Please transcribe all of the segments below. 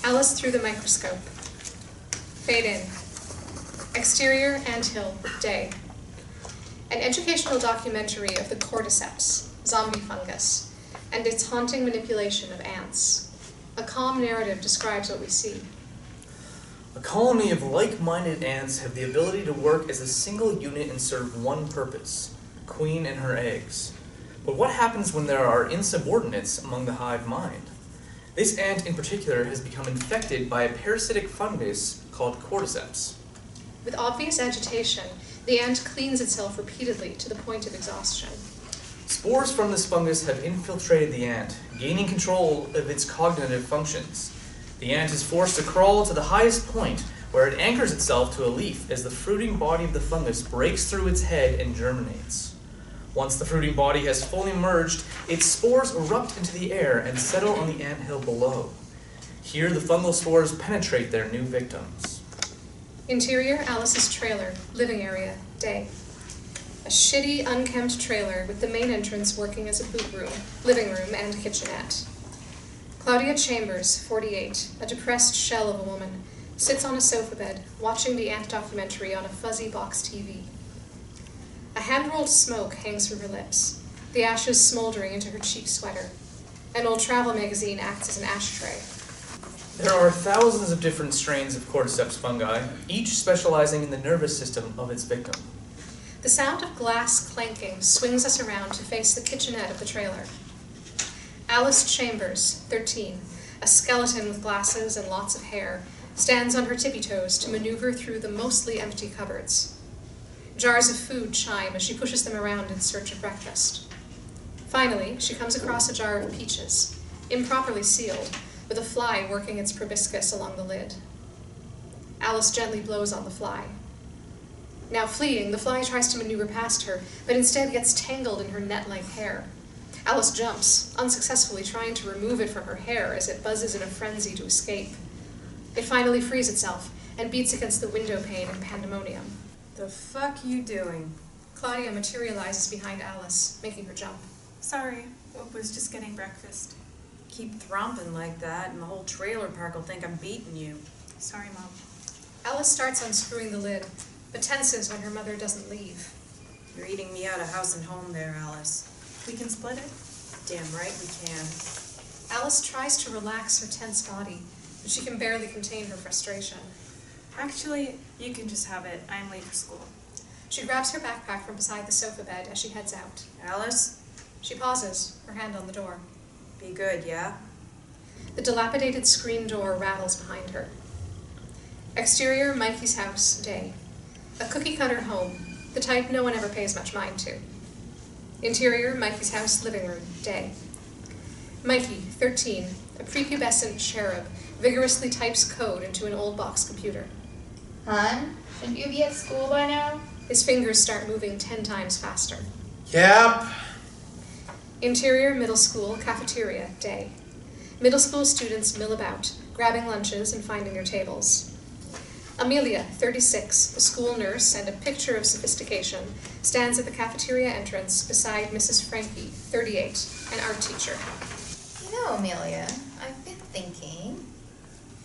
Alice through the microscope. Fade in. Exterior anthill, day. An educational documentary of the cordyceps, zombie fungus, and its haunting manipulation of ants. A calm narrative describes what we see. A colony of like-minded ants have the ability to work as a single unit and serve one purpose, a queen and her eggs. But what happens when there are insubordinates among the hive mind? This ant in particular has become infected by a parasitic fungus called cordyceps. With obvious agitation, the ant cleans itself repeatedly to the point of exhaustion. Spores from this fungus have infiltrated the ant, gaining control of its cognitive functions. The ant is forced to crawl to the highest point, where it anchors itself to a leaf as the fruiting body of the fungus breaks through its head and germinates. Once the fruiting body has fully emerged, its spores erupt into the air and settle on the anthill below. Here, the fungal spores penetrate their new victims. Interior, Alice's trailer, living area, day. A shitty, unkempt trailer with the main entrance working as a boot room, living room, and kitchenette. Claudia Chambers, 48, a depressed shell of a woman, sits on a sofa bed, watching the ant documentary on a fuzzy box TV. A hand-rolled smoke hangs from her lips, the ashes smoldering into her cheap sweater. An old travel magazine acts as an ashtray. There are thousands of different strains of cordyceps fungi, each specializing in the nervous system of its victim. The sound of glass clanking swings us around to face the kitchenette of the trailer. Alice Chambers, 13, a skeleton with glasses and lots of hair, stands on her tippy toes to maneuver through the mostly empty cupboards. Jars of food chime as she pushes them around in search of breakfast. Finally, she comes across a jar of peaches, improperly sealed, with a fly working its proboscis along the lid. Alice gently blows on the fly. Now fleeing, the fly tries to maneuver past her, but instead gets tangled in her net-like hair. Alice jumps, unsuccessfully trying to remove it from her hair as it buzzes in a frenzy to escape. It finally frees itself and beats against the window pane in pandemonium. The fuck you doing? Claudia materializes behind Alice, making her jump. Sorry, was just getting breakfast. Keep thromping like that and the whole trailer park will think I'm beating you. Sorry, Mom. Alice starts unscrewing the lid, but tenses when her mother doesn't leave. You're eating me out of house and home there, Alice. We can split it? Damn right we can. Alice tries to relax her tense body, but she can barely contain her frustration. Actually, you can just have it. I'm late for school. She grabs her backpack from beside the sofa bed as she heads out. Alice? She pauses, her hand on the door. Be good, yeah? The dilapidated screen door rattles behind her. Exterior, Mikey's house, day. A cookie-cutter home, the type no one ever pays much mind to. Interior, Mikey's house, living room, day. Mikey, 13, a prepubescent cherub, vigorously types code into an old box computer. Hon, shouldn't you be at school by now? His fingers start moving 10 times faster. Yep. Interior, middle school, cafeteria, day. Middle school students mill about, grabbing lunches and finding their tables. Amelia, 36, a school nurse and a picture of sophistication, stands at the cafeteria entrance beside Mrs. Frankie, 38, an art teacher. You know, Amelia, I've been thinking.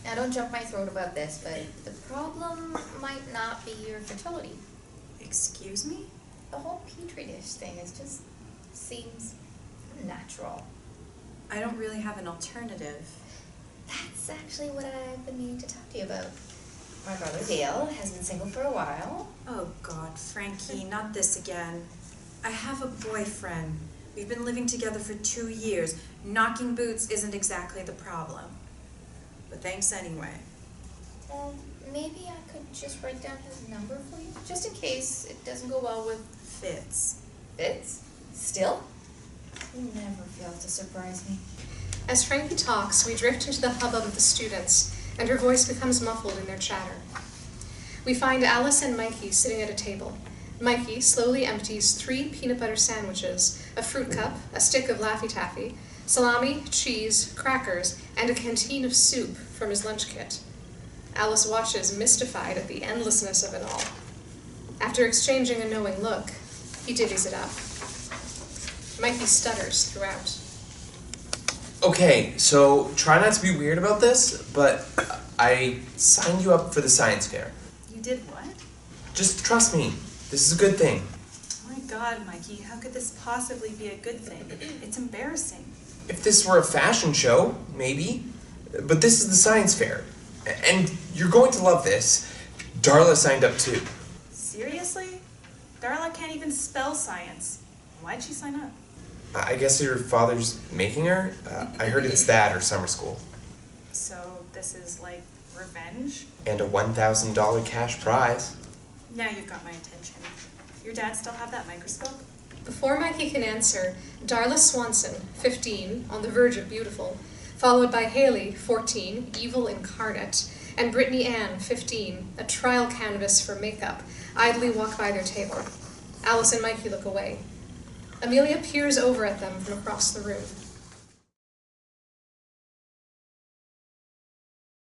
Now, don't jump my throat about this, but the problem might not be your fertility. Excuse me? The whole Petri dish thing just seems unnatural. I don't really have an alternative. That's actually what I've been meaning to talk to you about. My brother Dale has been single for a while. Oh God, Frankie, not this again. I have a boyfriend. We've been living together for 2 years. Knocking boots isn't exactly the problem. But thanks anyway. Well, maybe I could just write down his number for you, just in case it doesn't go well with Fitz. Fitz. Still? You never fail to surprise me. As Frankie talks, we drift into the hubbub of the students, and her voice becomes muffled in their chatter. We find Alice and Mikey sitting at a table. Mikey slowly empties 3 peanut butter sandwiches, a fruit cup, a stick of Laffy Taffy, salami, cheese, crackers, and a canteen of soup from his lunch kit. Alice watches, mystified at the endlessness of it all. After exchanging a knowing look, he divvies it up. Mikey stutters throughout. Okay, so try not to be weird about this, but I signed you up for the science fair. You did what? Just trust me. This is a good thing. Oh my God, Mikey, how could this possibly be a good thing? It's embarrassing. If this were a fashion show, maybe. But this is the science fair. And you're going to love this. Darla signed up too. Seriously? Darla can't even spell science. Why'd she sign up? I guess your father's making her? I heard it's that or summer school. So this is like revenge? And a $1,000 cash prize. Now you've got my attention. Your dad still have that microscope? Before Mikey can answer, Darla Swanson, 15, on the verge of beautiful, followed by Haley, 14, evil incarnate, and Brittany Ann, 15, a trial canvas for makeup, idly walk by their table. Alice and Mikey look away. Amelia peers over at them from across the room.